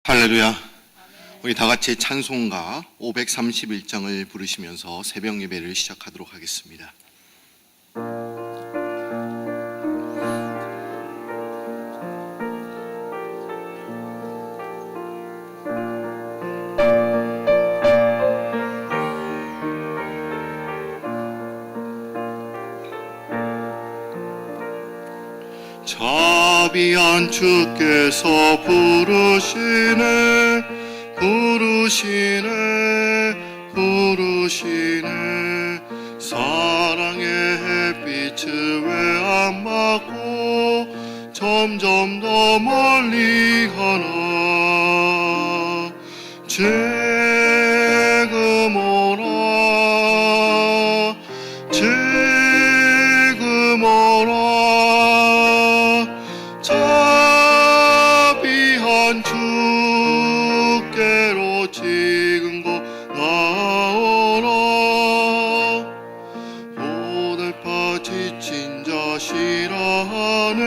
할렐루야. 우리 다 같이 찬송가 531장을 부르시면서 새벽 예배를 시작하도록 하겠습니다. 자비한 주께서 부르시네 사랑의 햇빛을 왜 안 맞고 점점 더 멀리 가나. 지금 오라 자비한 주께로 지금 곧 나오라. 오늘파 지친 자 싫어하네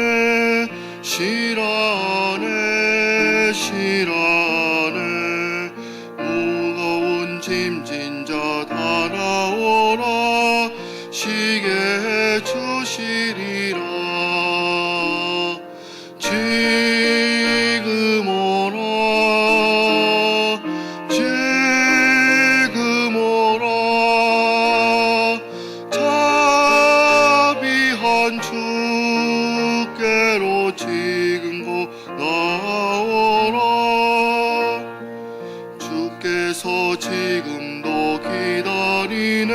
무거운 짐진 자 다 나오라. 쉬게 해주시리라. 지금 오라 자비한 주께로 지금 곧 나오라. 주께서 지금도 기다리네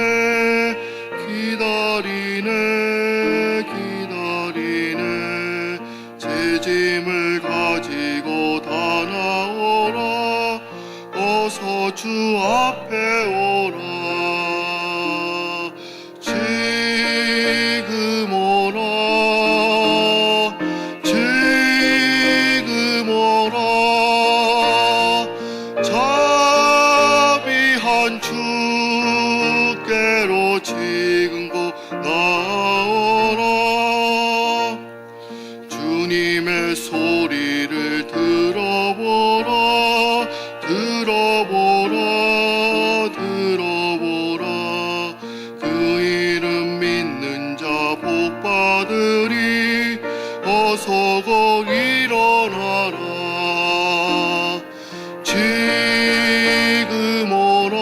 제 짐을 가지고 다 나오라. 어서 주 앞에 오라. 지금 오라 자비한 주께로 지금 곧 나오라. 주님의 소리를 들어보라. 그 이름 믿는 자 복받으리. 어서 곧 일어나라. 지금 오라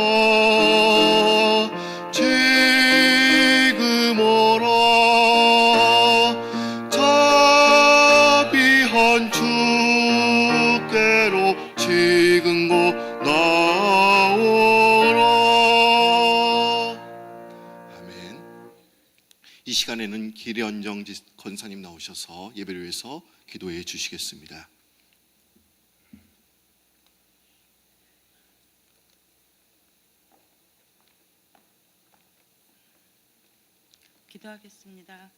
자비한 주께로 지금 곧 나오라. 아멘. 이 시간에는 기련정 권사님 나오셔서 예배를 위해서 기도해 주시겠습니다. 기도하겠습니다.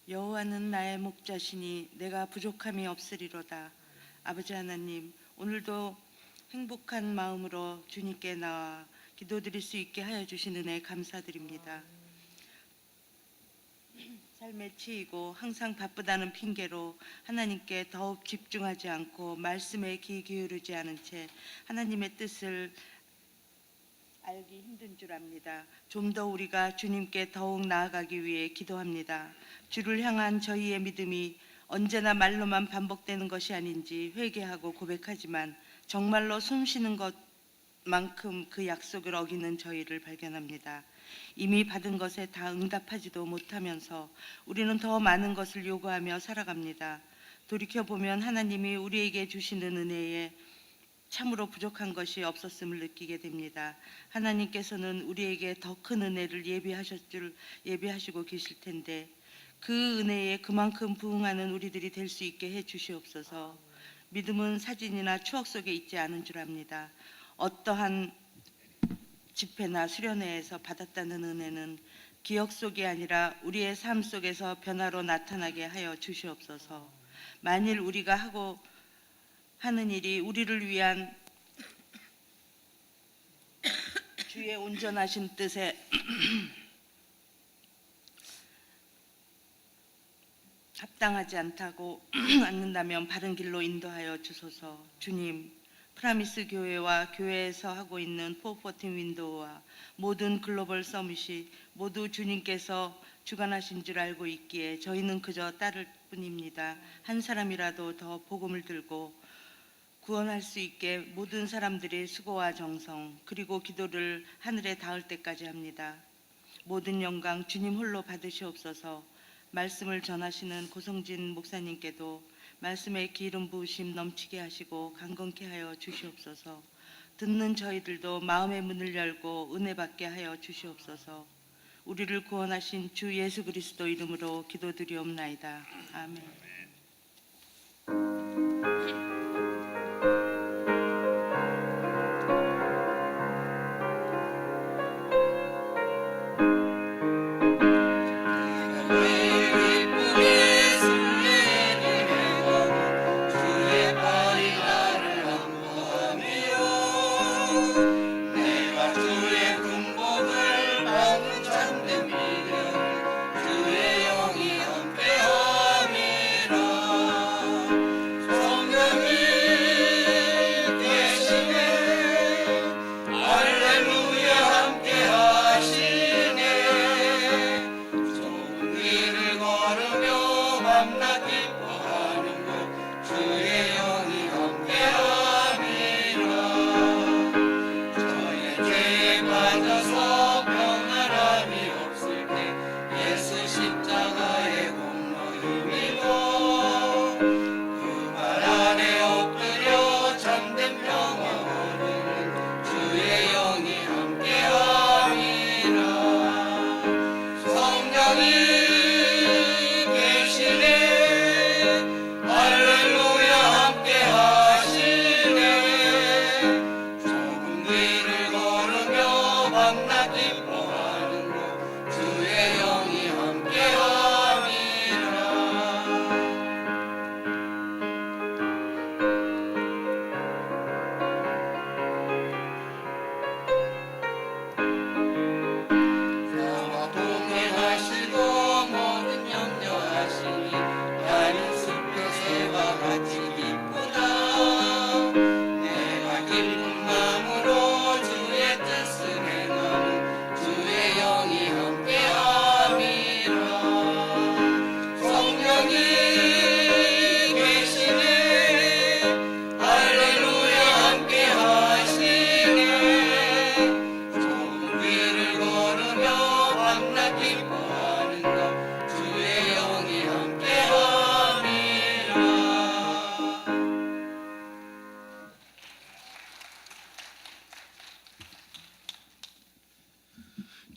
여호와는 나의 목자시니 내가 부족함이 없으리로다. 아버지 하나님, 오늘도 행복한 마음으로 주님께 나와 기도드릴 수 있게 하여 주신 은혜 감사드립니다. 삶에 치이고 항상 바쁘다는 핑계로 하나님께 더욱 집중하지 않고 말씀에 귀 기울이지 않은 채 하나님의 뜻을 알기 힘든 줄 압니다. 좀 더 우리가 주님께 더욱 나아가기 위해 기도합니다. 주를 향한 저희의 믿음이 언제나 말로만 반복되는 것이 아닌지 회개하고 고백하지만 정말로 숨쉬는 것만큼 그 약속을 어기는 저희를 발견합니다. 이미 받은 것에 다 응답하지도 못하면서 우리는 더 많은 것을 요구하며 살아갑니다. 돌이켜보면 하나님이 우리에게 주시는 은혜에 참으로 부족한 것이 없었음을 느끼게 됩니다. 하나님께서는 우리에게 더 큰 은혜를 예비하시고 계실 텐데 그 은혜에 그만큼 부응하는 우리들이 될 수 있게 해 주시옵소서. 믿음은 사진이나 추억 속에 있지 않은 줄 압니다. 어떠한 집회나 수련회에서 받았다는 은혜는 기억 속이 아니라 우리의 삶 속에서 변화로 나타나게 하여 주시옵소서. 만일 우리가 하는 일이 우리를 위한 주의 온전하신 뜻에 합당하지 않다고 않는다면 바른 길로 인도하여 주소서. 주님, 프라미스 교회와 교회에서 하고 있는 414 윈도우와 모든 글로벌 서밋이 모두 주님께서 주관하신 줄 알고 있기에 저희는 그저 따를 뿐입니다. 한 사람이라도 더 복음을 들고 구원할 수 있게 모든 사람들의 수고와 정성 그리고 기도를 하늘에 닿을 때까지 합니다. 모든 영광 주님 홀로 받으시옵소서. 말씀을 전하시는 고성진 목사님께도 말씀의 기름 부으심 넘치게 하시고 강건케 하여 주시옵소서. 듣는 저희들도 마음의 문을 열고 은혜 받게 하여 주시옵소서. 우리를 구원하신 주 예수 그리스도 이름으로 기도드리옵나이다. 아멘.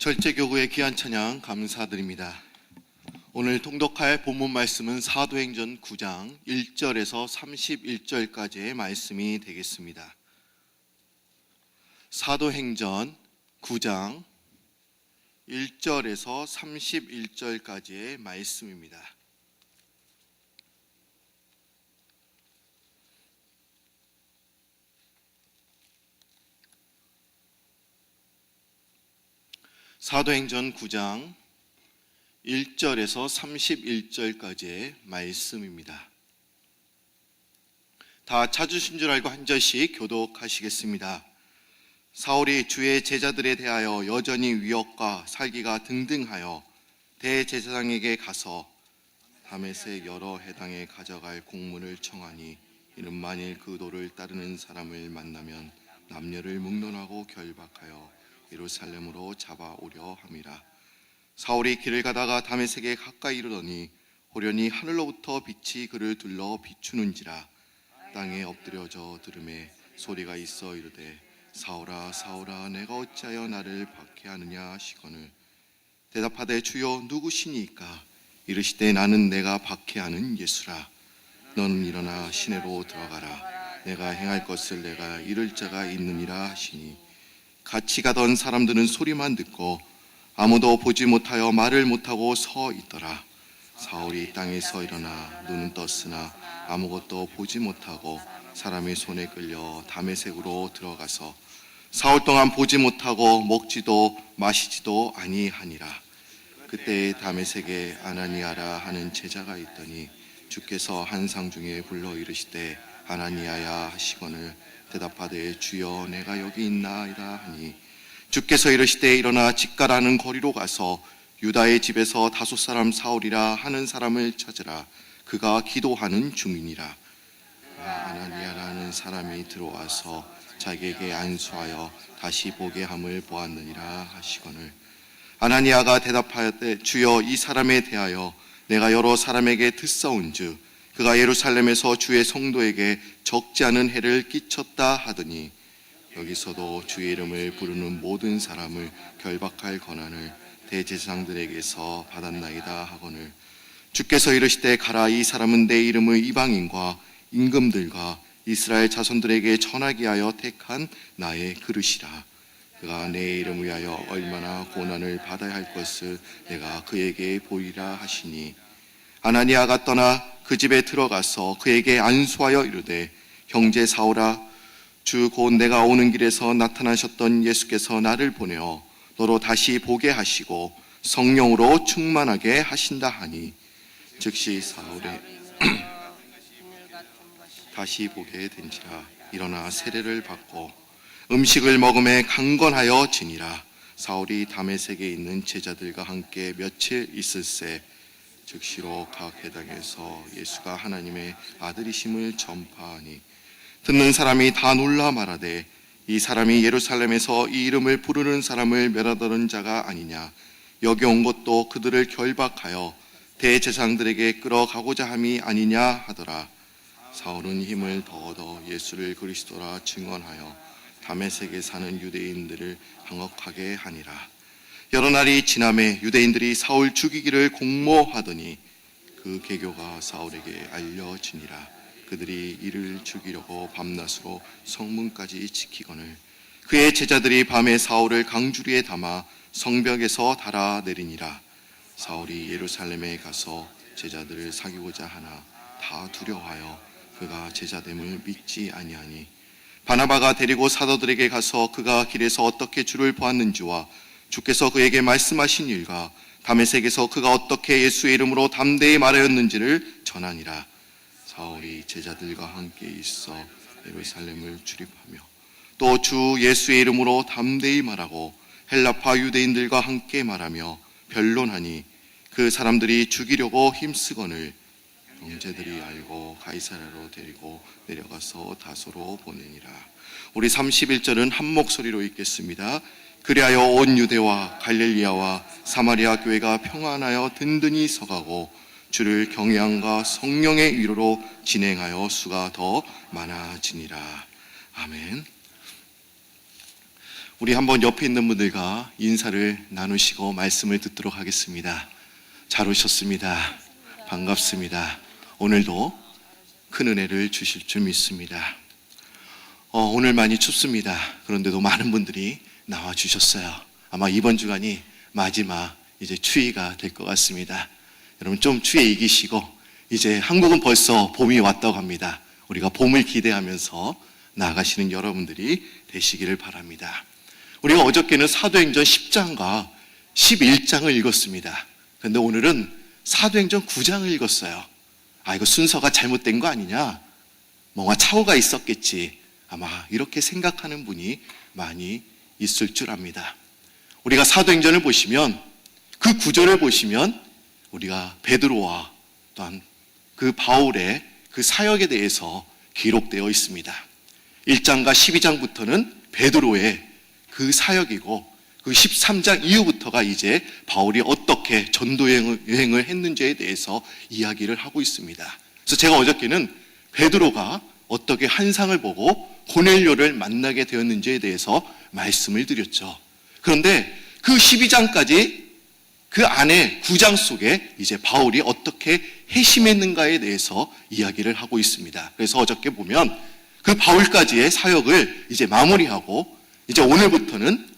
절제교구의 귀한 찬양 감사드립니다. 오늘 통독할 본문 말씀은 사도행전 9장 1절에서 31절까지의 말씀이 되겠습니다. 사도행전 9장 1절에서 31절까지의 말씀입니다. 사도행전 9장 1절에서 31절까지의 말씀입니다. 다 찾으신 줄 알고 한 절씩 교독하시겠습니다. 사울이 주의 제자들에 대하여 여전히 위협과 살기가 등등하여 대제사장에게 가서 다메섹 여러 해당에 가져갈 공문을 청하니 이는 만일 그 도를 따르는 사람을 만나면 남녀를 묵론하고 결박하여 예루살렘으로 잡아오려 함이라. 사울이 길을 가다가 다메섹에 가까이 이르더니 호련히 하늘로부터 빛이 그를 둘러 비추는지라. 땅에 엎드려져 들음에 소리가 있어 이르되 사울아 사울아 내가 어찌하여 나를 박해하느냐 하시거늘 대답하되 주여 누구시니까? 이르시되 나는 내가 박해하는 예수라. 너는 일어나 시내로 들어가라. 내가 행할 것을 내가 이룰 자가 있느니라 하시니 같이 가던 사람들은 소리만 듣고 아무도 보지 못하여 말을 못하고 서 있더라. 사울이 땅에서 일어나 눈은 떴으나 아무것도 보지 못하고 사람의 손에 끌려 다메섹으로 들어가서 사흘 동안 보지 못하고 먹지도 마시지도 아니하니라. 그때 다메섹에 아나니아라 하는 제자가 있더니 주께서 한 상중에 불러 이르시되 아나니아야 하시거늘 대답하되 주여 내가 여기 있나이다 하니 주께서 이르시되 일어나 직가라는 거리로 가서 유다의 집에서 다섯 사람 사울이라 하는 사람을 찾으라. 그가 기도하는 중이니라. 아나니아라는 사람이 들어와서 자기에게 안수하여 다시 보게 함을 보았느니라 하시거늘 아나니아가 대답하였되 주여 이 사람에 대하여 내가 여러 사람에게 듣사온즉 그가 예루살렘에서 주의 성도에게 적지 않은 해를 끼쳤다 하더니 여기서도 주의 이름을 부르는 모든 사람을 결박할 권한을 대제사장들에게서 받았나이다 하거늘 주께서 이르시되 가라. 이 사람은 내 이름을 이방인과 임금들과 이스라엘 자손들에게 전하게 하여 택한 나의 그릇이라. 그가 내 이름을 위하여 얼마나 고난을 받아야 할 것을 내가 그에게 보이라 하시니 아나니아가 떠나 그 집에 들어가서 그에게 안수하여 이르되 형제 사울아 주 곧 내가 오는 길에서 나타나셨던 예수께서 나를 보내어 너로 다시 보게 하시고 성령으로 충만하게 하신다 하니 즉시 사울이 다시 보게 된지라. 일어나 세례를 받고 음식을 먹음에 강건하여 지니라. 사울이 다메섹에 있는 제자들과 함께 며칠 있을새 즉시로 각 회당에서 예수가 하나님의 아들이심을 전파하니 듣는 사람이 다 놀라 말하되 이 사람이 예루살렘에서 이 이름을 부르는 사람을 멸하더는 자가 아니냐. 여기 온 것도 그들을 결박하여 대제사장들에게 끌어가고자 함이 아니냐 하더라. 사울은 힘을 더 얻어 예수를 그리스도라 증언하여 다메섹에 사는 유대인들을 항옥하게 하니라. 여러 날이 지남에 유대인들이 사울 죽이기를 공모하더니 그 계교가 사울에게 알려지니라. 그들이 이를 죽이려고 밤낮으로 성문까지 지키거늘 그의 제자들이 밤에 사울을 강주리에 담아 성벽에서 달아내리니라. 사울이 예루살렘에 가서 제자들을 사귀고자 하나 다 두려워하여 그가 제자됨을 믿지 아니하니 바나바가 데리고 사도들에게 가서 그가 길에서 어떻게 주를 보았는지와 주께서 그에게 말씀하신 일과 다메섹에서 그가 어떻게 예수의 이름으로 담대히 말하였는지를 전하니라. 사울이 제자들과 함께 있어 예루살렘을 출입하며 또 주 예수의 이름으로 담대히 말하고 헬라파 유대인들과 함께 말하며 변론하니 그 사람들이 죽이려고 힘쓰거늘 형제들이 알고 가이사랴로 데리고 내려가서 다소로 보내니라. 우리 31절은 한 목소리로 읽겠습니다. 그리하여 온 유대와 갈릴리아와 사마리아 교회가 평안하여 든든히 서가고 주를 경외함과 성령의 위로로 진행하여 수가 더 많아지니라. 아멘. 우리 한번 옆에 있는 분들과 인사를 나누시고 말씀을 듣도록 하겠습니다. 잘 오셨습니다. 반갑습니다. 오늘도 큰 은혜를 주실 줄 믿습니다. 오늘 많이 춥습니다. 그런데도 많은 분들이 나와 주셨어요. 아마 이번 주간이 마지막 이제 추위가 될 것 같습니다. 여러분 좀 추위에 이기시고 이제 한국은 벌써 봄이 왔다고 합니다. 우리가 봄을 기대하면서 나아가시는 여러분들이 되시기를 바랍니다. 우리가 어저께는 사도행전 10장과 11장을 읽었습니다. 그런데 오늘은 사도행전 9장을 읽었어요. 이거 순서가 잘못된 거 아니냐? 뭔가 착오가 있었겠지. 아마 이렇게 생각하는 분이 많이 있을 줄 압니다. 우리가 사도행전을 보시면 그 구절을 보시면 우리가 베드로와 또한 그 바울의 그 사역에 대해서 기록되어 있습니다. 1장과 12장부터는 베드로의 그 사역이고 그 13장 이후부터가 이제 바울이 어떻게 전도 여행을 했는지에 대해서 이야기를 하고 있습니다. 그래서 제가 어저께는 베드로가 어떻게 환상을 보고 고넬료를 만나게 되었는지에 대해서 말씀을 드렸죠. 그런데 그 12장까지 그 안에 9장 속에 이제 바울이 어떻게 회심했는가에 대해서 이야기를 하고 있습니다. 그래서 어저께 보면 그 바울까지의 사역을 이제 마무리하고 이제 오늘부터는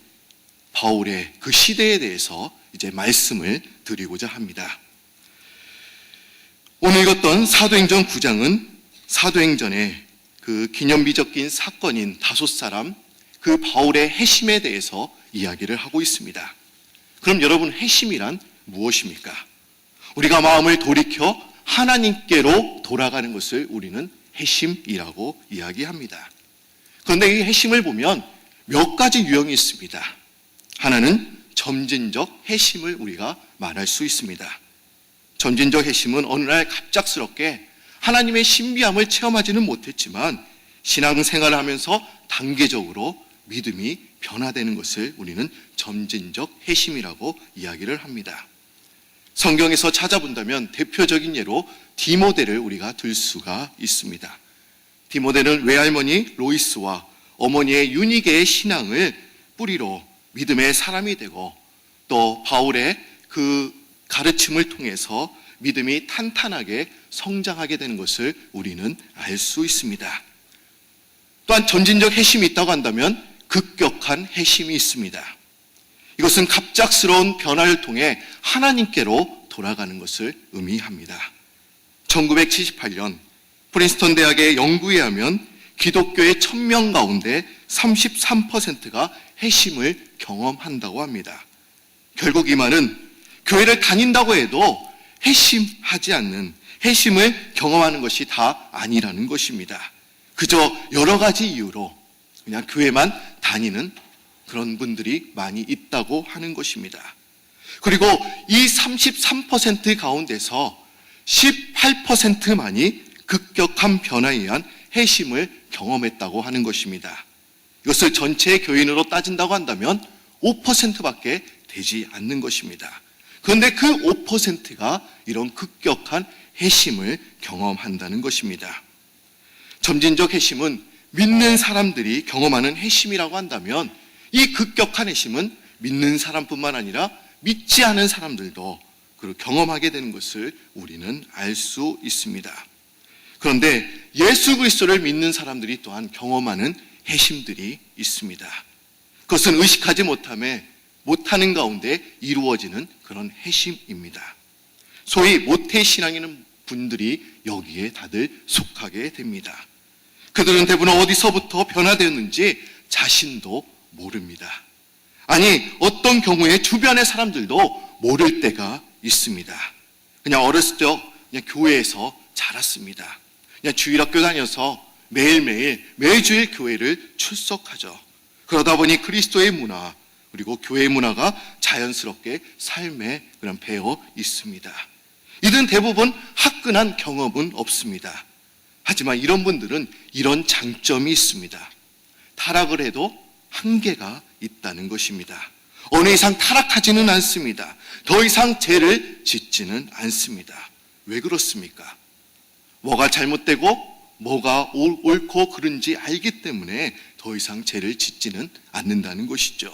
바울의 그 시대에 대해서 이제 말씀을 드리고자 합니다. 오늘 읽었던 사도행전 9장은 사도행전의 그 기념비적인 사건인 다섯 사람 그 바울의 회심에 대해서 이야기를 하고 있습니다. 그럼 여러분 회심이란 무엇입니까? 우리가 마음을 돌이켜 하나님께로 돌아가는 것을 우리는 회심이라고 이야기합니다. 그런데 이 회심을 보면 몇 가지 유형이 있습니다. 하나는 점진적 회심을 우리가 말할 수 있습니다. 점진적 회심은 어느 날 갑작스럽게 하나님의 신비함을 체험하지는 못했지만 신앙생활을 하면서 단계적으로 믿음이 변화되는 것을 우리는 점진적 회심이라고 이야기를 합니다. 성경에서 찾아본다면 대표적인 예로 디모데를 우리가 들 수가 있습니다. 디모데는 외할머니 로이스와 어머니의 유니게의 신앙을 뿌리로 믿음의 사람이 되고 또 바울의 그 가르침을 통해서 믿음이 탄탄하게 성장하게 되는 것을 우리는 알 수 있습니다. 또한 점진적 회심이 있다고 한다면 급격한 회심이 있습니다. 이것은 갑작스러운 변화를 통해 하나님께로 돌아가는 것을 의미합니다. 1978년 프린스턴 대학의 연구에 하면 기독교의 1000명 가운데 33%가 회심을 경험한다고 합니다. 결국 이 말은 교회를 다닌다고 해도 회심하지 않는, 회심을 경험하는 것이 다 아니라는 것입니다. 그저 여러 가지 이유로 그냥 교회만 다니는 그런 분들이 많이 있다고 하는 것입니다. 그리고 이 33% 가운데서 18%만이 급격한 변화에 의한 회심을 경험했다고 하는 것입니다. 이것을 전체 교인으로 따진다고 한다면 5%밖에 되지 않는 것입니다. 그런데 그 5%가 이런 급격한 회심을 경험한다는 것입니다. 점진적 회심은 믿는 사람들이 경험하는 회심이라고 한다면 이 급격한 회심은 믿는 사람뿐만 아니라 믿지 않은 사람들도 경험하게 되는 것을 우리는 알 수 있습니다. 그런데 예수 그리스도를 믿는 사람들이 또한 경험하는 회심들이 있습니다. 그것은 의식하지 못하는 가운데 이루어지는 그런 회심입니다. 소위 모태신앙이는 분들이 여기에 다들 속하게 됩니다. 그들은 대부분 어디서부터 변화되었는지 자신도 모릅니다. 아니, 어떤 경우에 주변의 사람들도 모를 때가 있습니다. 그냥 어렸을 적 그냥 교회에서 자랐습니다. 그냥 주일학교 다녀서 매주일 교회를 출석하죠. 그러다 보니 그리스도의 문화 그리고 교회의 문화가 자연스럽게 삶에 그냥 배어 있습니다. 이들은 대부분 화끈한 경험은 없습니다. 하지만 이런 분들은 이런 장점이 있습니다. 타락을 해도 한계가 있다는 것입니다. 어느 이상 타락하지는 않습니다. 더 이상 죄를 짓지는 않습니다. 왜 그렇습니까? 뭐가 잘못되고 뭐가 옳고 그른지 알기 때문에 더 이상 죄를 짓지는 않는다는 것이죠.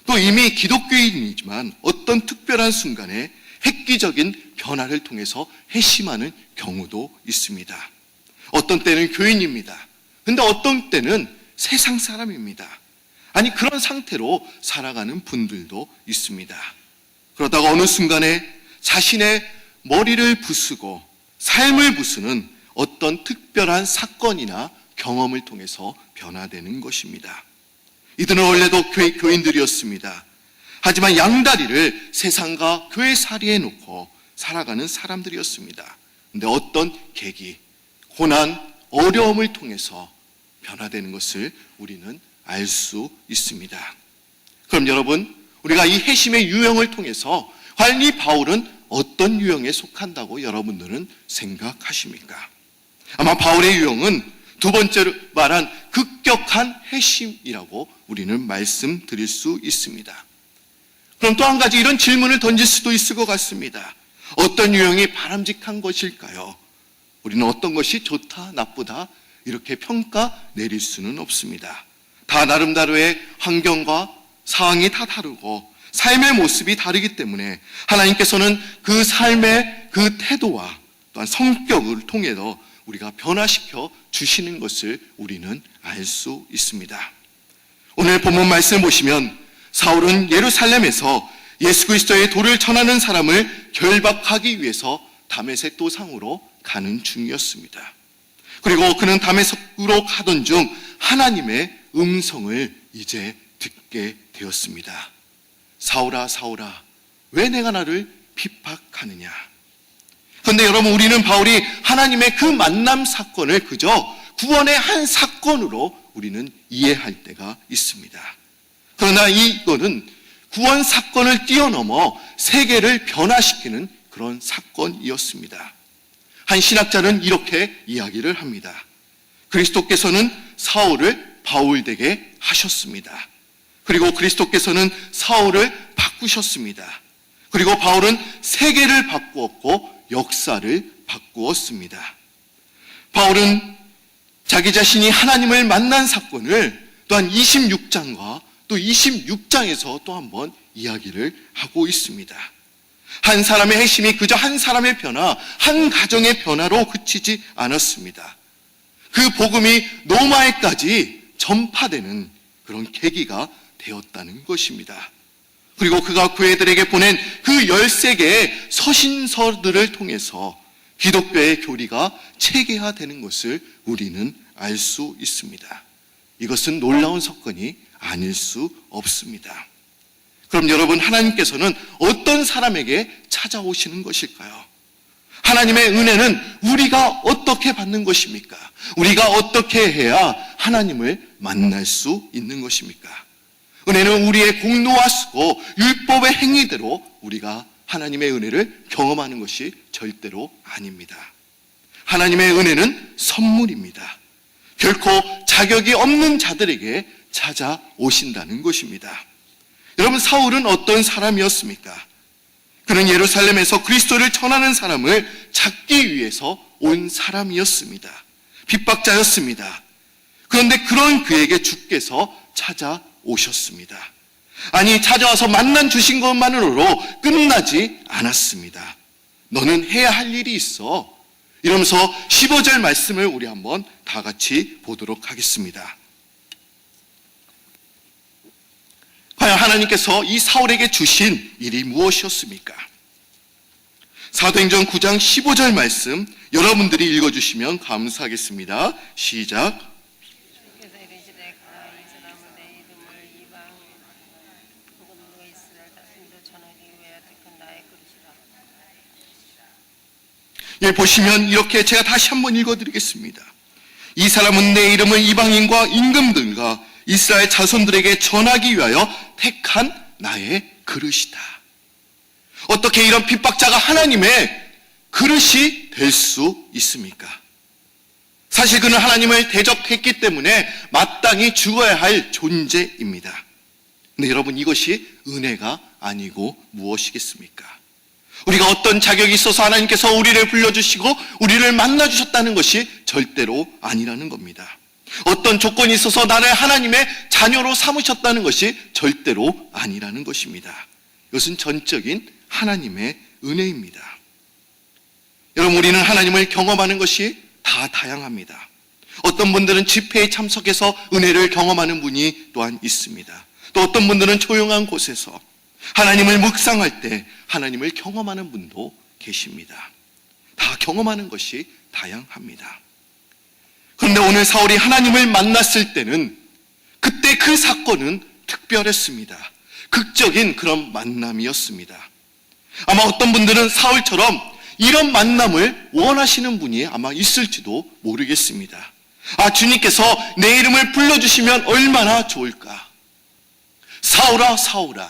또 이미 기독교인이지만 어떤 특별한 순간에 획기적인 변화를 통해서 회심하는 경우도 있습니다. 어떤 때는 교인입니다. 근데 어떤 때는 세상 사람입니다. 아니, 그런 상태로 살아가는 분들도 있습니다. 그러다가 어느 순간에 자신의 머리를 부수고 삶을 부수는 어떤 특별한 사건이나 경험을 통해서 변화되는 것입니다. 이들은 원래도 교인들이었습니다. 하지만 양다리를 세상과 교회 사리에 놓고 살아가는 사람들이었습니다. 그런데 어떤 계기, 고난, 어려움을 통해서 변화되는 것을 우리는 알 수 있습니다. 그럼 여러분, 우리가 이 회심의 유형을 통해서 과연 이 바울은 어떤 유형에 속한다고 여러분들은 생각하십니까? 아마 바울의 유형은 두 번째로 말한 급격한 회심이라고 우리는 말씀드릴 수 있습니다. 그럼 또 한 가지 이런 질문을 던질 수도 있을 것 같습니다. 어떤 유형이 바람직한 것일까요? 우리는 어떤 것이 좋다, 나쁘다 이렇게 평가 내릴 수는 없습니다. 다 나름대로의 환경과 상황이 다 다르고 삶의 모습이 다르기 때문에 하나님께서는 그 삶의 그 태도와 또한 성격을 통해서 우리가 변화시켜 주시는 것을 우리는 알 수 있습니다. 오늘 본문 말씀 보시면 사울은 예루살렘에서 예수 그리스도의 도를 전하는 사람을 결박하기 위해서 다메섹 도상으로 가는 중이었습니다. 그리고 그는 다메섹으로 가던 중 하나님의 음성을 이제 듣게 되었습니다. 사울아, 사울아, 왜 내가 나를 핍박하느냐? 그런데 여러분, 우리는 바울이 하나님의 그 만남 사건을 그저 구원의 한 사건으로 우리는 이해할 때가 있습니다. 그러나 이거는 구원 사건을 뛰어넘어 세계를 변화시키는 그런 사건이었습니다. 한 신학자는 이렇게 이야기를 합니다. 그리스도께서는 사울을 바울되게 하셨습니다. 그리고 그리스도께서는 사울을 바꾸셨습니다. 그리고 바울은 세계를 바꾸었고 역사를 바꾸었습니다. 바울은 자기 자신이 하나님을 만난 사건을 또한 26장과 또 26장에서 또 한 번 이야기를 하고 있습니다. 한 사람의 핵심이 그저 한 사람의 변화, 한 가정의 변화로 그치지 않았습니다. 그 복음이 로마에까지 전파되는 그런 계기가 되었다는 것입니다. 그리고 그가 교회들에게 보낸 그 13개의 서신서들을 통해서 기독교의 교리가 체계화되는 것을 우리는 알 수 있습니다. 이것은 놀라운 사건이 아닐 수 없습니다. 그럼 여러분, 하나님께서는 어떤 사람에게 찾아오시는 것일까요? 하나님의 은혜는 우리가 어떻게 받는 것입니까? 우리가 어떻게 해야 하나님을 만날 수 있는 것입니까? 은혜는 우리의 공로와 수고, 율법의 행위대로 우리가 하나님의 은혜를 경험하는 것이 절대로 아닙니다. 하나님의 은혜는 선물입니다. 결코 자격이 없는 자들에게 찾아오신다는 것입니다. 여러분, 사울은 어떤 사람이었습니까? 그는 예루살렘에서 그리스도를 전하는 사람을 찾기 위해서 온 사람이었습니다. 핍박자였습니다. 그런데 그런 그에게 주께서 찾아오셨습니다. 아니, 찾아와서 만난 주신 것만으로 끝나지 않았습니다. 너는 해야 할 일이 있어. 이러면서 15절 말씀을 우리 한번 다 같이 보도록 하겠습니다. 과연 하나님께서 이 사울에게 주신 일이 무엇이었습니까? 사도행전 9장 15절 말씀 여러분들이 읽어주시면 감사하겠습니다. 시작. 예, 보시면 이렇게 제가 다시 한번 읽어드리겠습니다. 이 사람은 내 이름을 이방인과 임금들과 이스라엘 자손들에게 전하기 위하여 택한 나의 그릇이다. 어떻게 이런 핍박자가 하나님의 그릇이 될 수 있습니까? 사실 그는 하나님을 대적했기 때문에 마땅히 죽어야 할 존재입니다. 근데 여러분, 이것이 은혜가 아니고 무엇이겠습니까? 우리가 어떤 자격이 있어서 하나님께서 우리를 불러주시고 우리를 만나주셨다는 것이 절대로 아니라는 겁니다. 어떤 조건이 있어서 나를 하나님의 자녀로 삼으셨다는 것이 절대로 아니라는 것입니다. 이것은 전적인 하나님의 은혜입니다. 여러분, 우리는 하나님을 경험하는 것이 다 다양합니다. 어떤 분들은 집회에 참석해서 은혜를 경험하는 분이 또한 있습니다. 또 어떤 분들은 조용한 곳에서 하나님을 묵상할 때 하나님을 경험하는 분도 계십니다. 다 경험하는 것이 다양합니다. 그런데 오늘 사울이 하나님을 만났을 때는 그때 그 사건은 특별했습니다. 극적인 그런 만남이었습니다. 아마 어떤 분들은 사울처럼 이런 만남을 원하시는 분이 아마 있을지도 모르겠습니다. 아, 주님께서 내 이름을 불러주시면 얼마나 좋을까? 사울아, 사울아.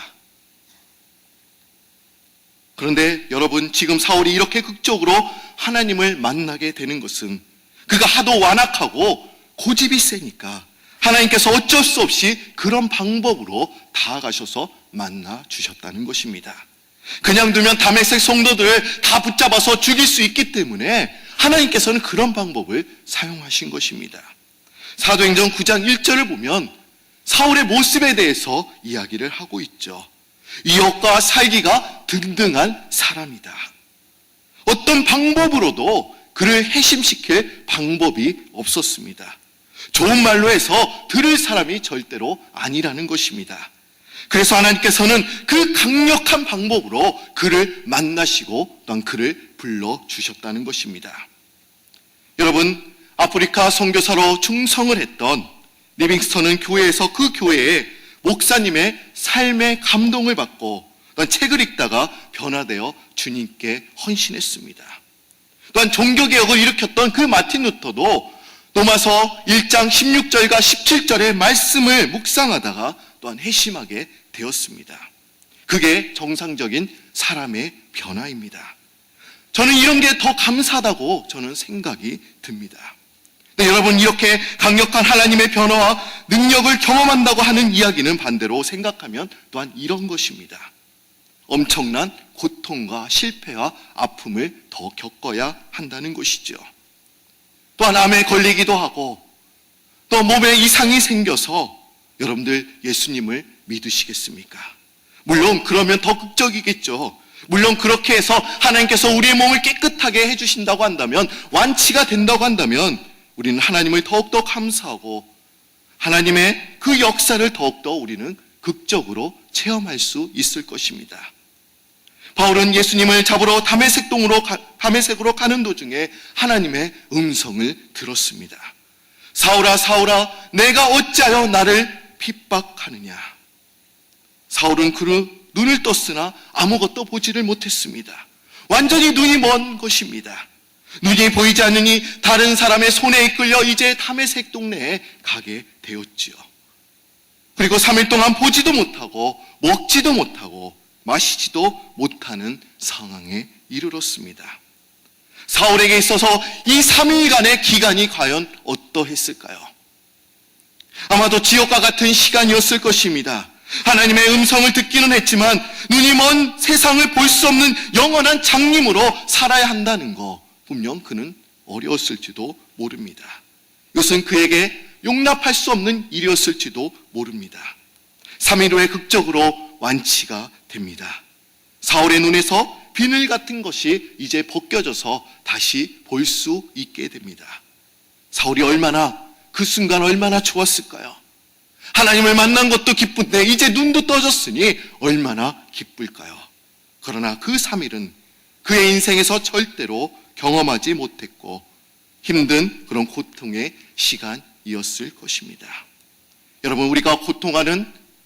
그런데 여러분, 지금 사울이 이렇게 극적으로 하나님을 만나게 되는 것은 그가 하도 완악하고 고집이 세니까 하나님께서 어쩔 수 없이 그런 방법으로 다가가셔서 만나 주셨다는 것입니다. 그냥 두면 다메섹 성도들을 다 붙잡아서 죽일 수 있기 때문에 하나님께서는 그런 방법을 사용하신 것입니다. 사도행전 9장 1절을 보면 사울의 모습에 대해서 이야기를 하고 있죠. 유혹과 살기가 등등한 사람이다. 어떤 방법으로도 그를 해심시킬 방법이 없었습니다. 좋은 말로 해서 들을 사람이 절대로 아니라는 것입니다. 그래서 하나님께서는 그 강력한 방법으로 그를 만나시고 또한 그를 불러주셨다는 것입니다. 여러분, 아프리카 선교사로 충성을 했던 리빙스턴은 교회에서 그 교회에 목사님의 삶의 감동을 받고 또한 책을 읽다가 변화되어 주님께 헌신했습니다. 또한 종교개혁을 일으켰던 그 마틴 루터도 로마서 1장 16절과 17절의 말씀을 묵상하다가 또한 회심하게 되었습니다. 그게 정상적인 사람의 변화입니다. 저는 이런 게 더 감사하다고 저는 생각이 듭니다. 네, 여러분, 이렇게 강력한 하나님의 변화와 능력을 경험한다고 하는 이야기는 반대로 생각하면 또한 이런 것입니다. 엄청난 고통과 실패와 아픔을 더 겪어야 한다는 것이죠. 또한 암에 걸리기도 하고 또 몸에 이상이 생겨서 여러분들 예수님을 믿으시겠습니까? 물론 그러면 더 극적이겠죠. 물론 그렇게 해서 하나님께서 우리의 몸을 깨끗하게 해주신다고 한다면, 완치가 된다고 한다면 우리는 하나님을 더욱더 감사하고 하나님의 그 역사를 더욱더 우리는 극적으로 체험할 수 있을 것입니다. 바울은 예수님을 잡으러 다메섹으로 가는 도중에 하나님의 음성을 들었습니다. 사울아, 사울아, 내가 어찌하여 나를 핍박하느냐. 사울은 그 눈을 떴으나 아무것도 보지를 못했습니다. 완전히 눈이 먼 것입니다. 눈이 보이지 않으니 다른 사람의 손에 이끌려 이제 다메섹 동네에 가게 되었지요. 그리고 3일 동안 보지도 못하고 먹지도 못하고 마시지도 못하는 상황에 이르렀습니다. 사울에게 있어서 이 3일간의 기간이 과연 어떠했을까요? 아마도 지옥과 같은 시간이었을 것입니다. 하나님의 음성을 듣기는 했지만 눈이 먼 세상을 볼 수 없는 영원한 장님으로 살아야 한다는 거, 분명 그는 어려웠을지도 모릅니다. 이것은 그에게 용납할 수 없는 일이었을지도 모릅니다. 3일 후에 극적으로 완치가 됩니다. 사울의 눈에서 비늘 같은 것이 이제 벗겨져서 다시 볼 수 있게 됩니다. 사울이 그 순간 얼마나 좋았을까요? 하나님을 만난 것도 기쁜데 이제 눈도 떠졌으니 얼마나 기쁠까요? 그러나 그 3일은 그의 인생에서 절대로 경험하지 못했고 힘든 그런 고통의 시간이었을 것입니다. 여러분, 우리가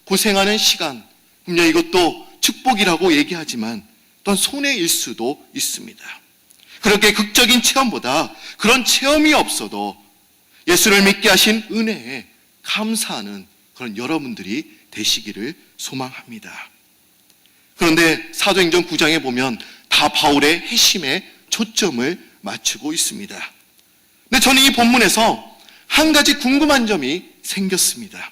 고생하는 시간, 분명 이것도 축복이라고 얘기하지만 또한 손해일 수도 있습니다. 그렇게 극적인 체험보다 그런 체험이 없어도 예수를 믿게 하신 은혜에 감사하는 그런 여러분들이 되시기를 소망합니다. 그런데 사도행전 9장에 보면 다 바울의 회심에 초점을 맞추고 있습니다. 근데 저는 이 본문에서 한 가지 궁금한 점이 생겼습니다.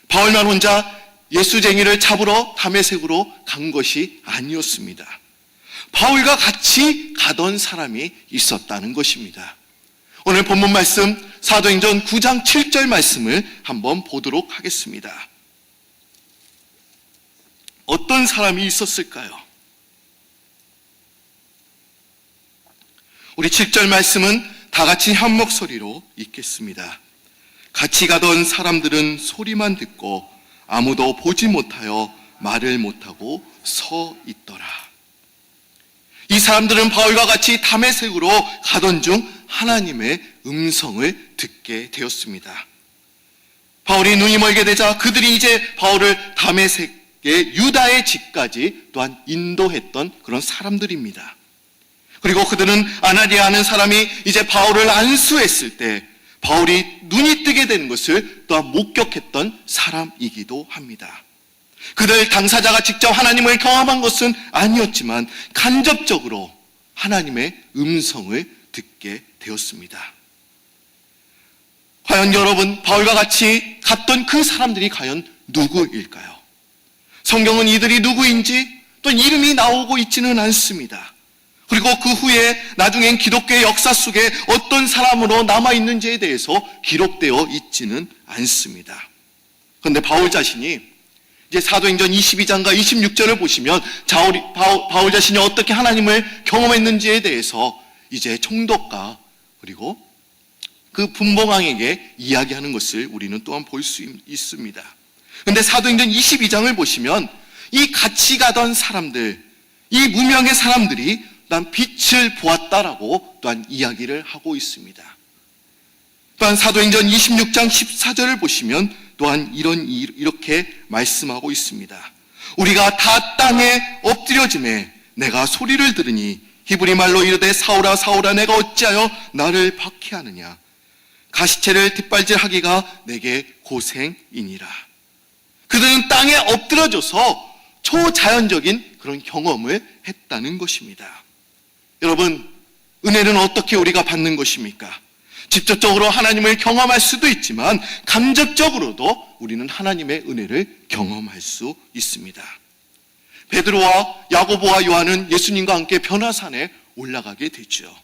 바울만 혼자 예수쟁이를 잡으러 다메섹으로 간 것이 아니었습니다. 바울과 같이 가던 사람이 있었다는 것입니다. 오늘 본문 말씀 사도행전 9장 7절 말씀을 한번 보도록 하겠습니다. 어떤 사람이 있었을까요? 우리 7절 말씀은 다 같이 한 목소리로 읽겠습니다. 같이 가던 사람들은 소리만 듣고 아무도 보지 못하여 말을 못하고 서 있더라. 이 사람들은 바울과 같이 다메섹으로 가던 중 하나님의 음성을 듣게 되었습니다. 바울이 눈이 멀게 되자 그들이 이제 바울을 다메섹의 유다의 집까지 또한 인도했던 그런 사람들입니다. 그리고 그들은 아나니아라는 사람이 이제 바울을 안수했을 때 바울이 눈이 뜨게 되는 것을 또한 목격했던 사람이기도 합니다. 그들 당사자가 직접 하나님을 경험한 것은 아니었지만 간접적으로 하나님의 음성을 듣게 되었습니다. 과연 여러분, 바울과 같이 갔던 그 사람들이 과연 누구일까요? 성경은 이들이 누구인지 또 이름이 나오고 있지는 않습니다. 그리고 그 후에 나중엔 기독교의 역사 속에 어떤 사람으로 남아있는지에 대해서 기록되어 있지는 않습니다. 그런데 바울 자신이 이제 사도행전 22장과 26절을 보시면 바울 자신이 어떻게 하나님을 경험했는지에 대해서 이제 총독과 그리고 그 분봉왕에게 이야기하는 것을 우리는 또한 볼 수 있습니다. 그런데 사도행전 22장을 보시면 이 같이 가던 사람들, 이 무명의 사람들이 난 빛을 보았다라고 또한 이야기를 하고 있습니다. 또한 사도행전 26장 14절을 보시면 또한 이렇게 말씀하고 있습니다. 우리가 다 땅에 엎드려짐에 내가 소리를 들으니 히브리 말로 이르되 사울아 사울아 내가 어찌하여 나를 박해하느냐. 가시체를 뒷발질하기가 내게 고생이니라. 그들은 땅에 엎드려져서 초자연적인 그런 경험을 했다는 것입니다. 여러분, 은혜는 어떻게 우리가 받는 것입니까? 직접적으로 하나님을 경험할 수도 있지만 감적적으로도 우리는 하나님의 은혜를 경험할 수 있습니다. 베드로와 야고보와 요한은 예수님과 함께 변화산에 올라가게 되죠.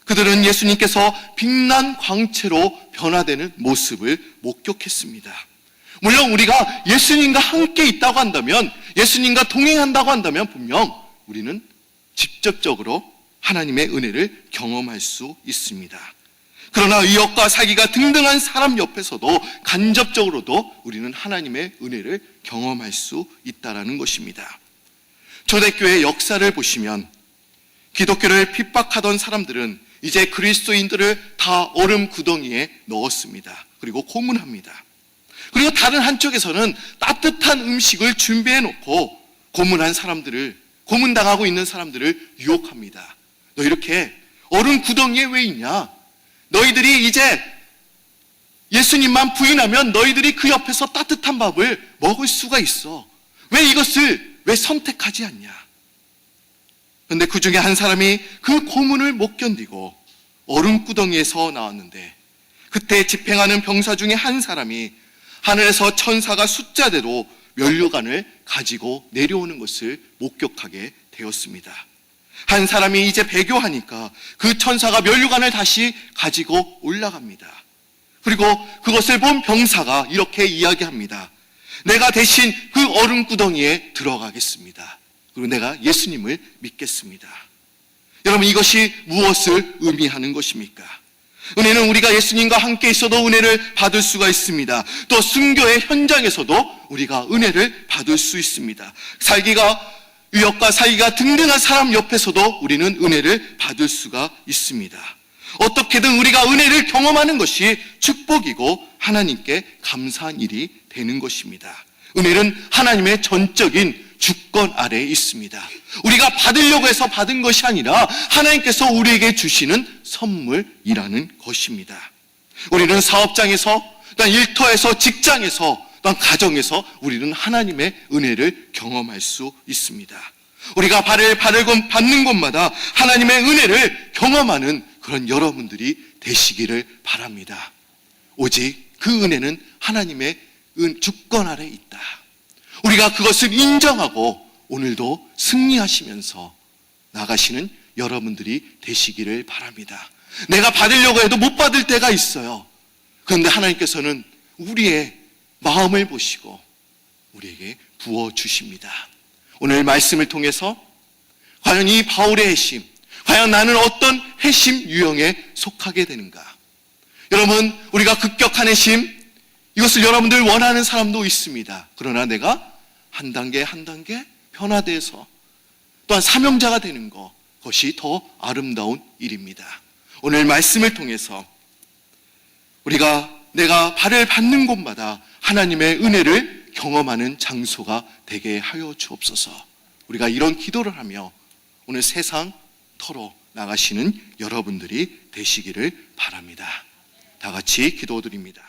그들은 예수님께서 빛난 광채로 변화되는 모습을 목격했습니다. 물론 우리가 예수님과 함께 있다고 한다면, 예수님과 동행한다고 한다면 분명 우리는 직접적으로 하나님의 은혜를 경험할 수 있습니다. 그러나 의역과 사기가 등등한 사람 옆에서도 간접적으로도 우리는 하나님의 은혜를 경험할 수 있다는 것입니다. 초대교회 역사를 보시면 기독교를 핍박하던 사람들은 이제 그리스도인들을 다 얼음 구덩이에 넣었습니다. 그리고 고문합니다. 그리고 다른 한쪽에서는 따뜻한 음식을 준비해 놓고 고문당하고 있는 사람들을 유혹합니다. 너 이렇게 얼음 구덩이에 왜 있냐? 너희들이 이제 예수님만 부인하면 너희들이 그 옆에서 따뜻한 밥을 먹을 수가 있어. 왜 이것을 왜 선택하지 않냐? 그런데 그 중에 한 사람이 그 고문을 못 견디고 얼음 구덩이에서 나왔는데, 그때 집행하는 병사 중에 한 사람이 하늘에서 천사가 숫자대로 면류관을 가지고 내려오는 것을 목격하게 되었습니다. 한 사람이 이제 배교하니까 그 천사가 면류관을 다시 가지고 올라갑니다. 그리고 그것을 본 병사가 이렇게 이야기합니다. 내가 대신 그 얼음 구덩이에 들어가겠습니다. 그리고 내가 예수님을 믿겠습니다. 여러분, 이것이 무엇을 의미하는 것입니까? 은혜는 우리가 예수님과 함께 있어도 은혜를 받을 수가 있습니다. 또 순교의 현장에서도 우리가 은혜를 받을 수 있습니다. 위협과 사기가 등등한 사람 옆에서도 우리는 은혜를 받을 수가 있습니다. 어떻게든 우리가 은혜를 경험하는 것이 축복이고 하나님께 감사한 일이 되는 것입니다. 은혜는 하나님의 전적인 주권 아래에 있습니다. 우리가 받으려고 해서 받은 것이 아니라 하나님께서 우리에게 주시는 선물이라는 것입니다. 우리는 사업장에서, 또한 일터에서, 직장에서, 또한 가정에서 우리는 하나님의 은혜를 경험할 수 있습니다. 우리가 발을 받는 곳마다 하나님의 은혜를 경험하는 그런 여러분들이 되시기를 바랍니다. 오직 그 은혜는 하나님의 주권 아래에 있다. 우리가 그것을 인정하고 오늘도 승리하시면서 나가시는 여러분들이 되시기를 바랍니다. 내가 받으려고 해도 못 받을 때가 있어요. 그런데 하나님께서는 우리의 마음을 보시고 우리에게 부어주십니다. 오늘 말씀을 통해서 과연 이 바울의 회심, 과연 나는 어떤 회심 유형에 속하게 되는가? 여러분, 우리가 급격한 회심, 이것을 여러분들 원하는 사람도 있습니다. 그러나 내가 한 단계 한 단계 변화돼서 또한 사명자가 되는 것이 더 아름다운 일입니다. 오늘 말씀을 통해서 내가 발을 받는 곳마다 하나님의 은혜를 경험하는 장소가 되게 하여 주옵소서. 우리가 이런 기도를 하며 오늘 세상 터로 나가시는 여러분들이 되시기를 바랍니다. 다 같이 기도드립니다.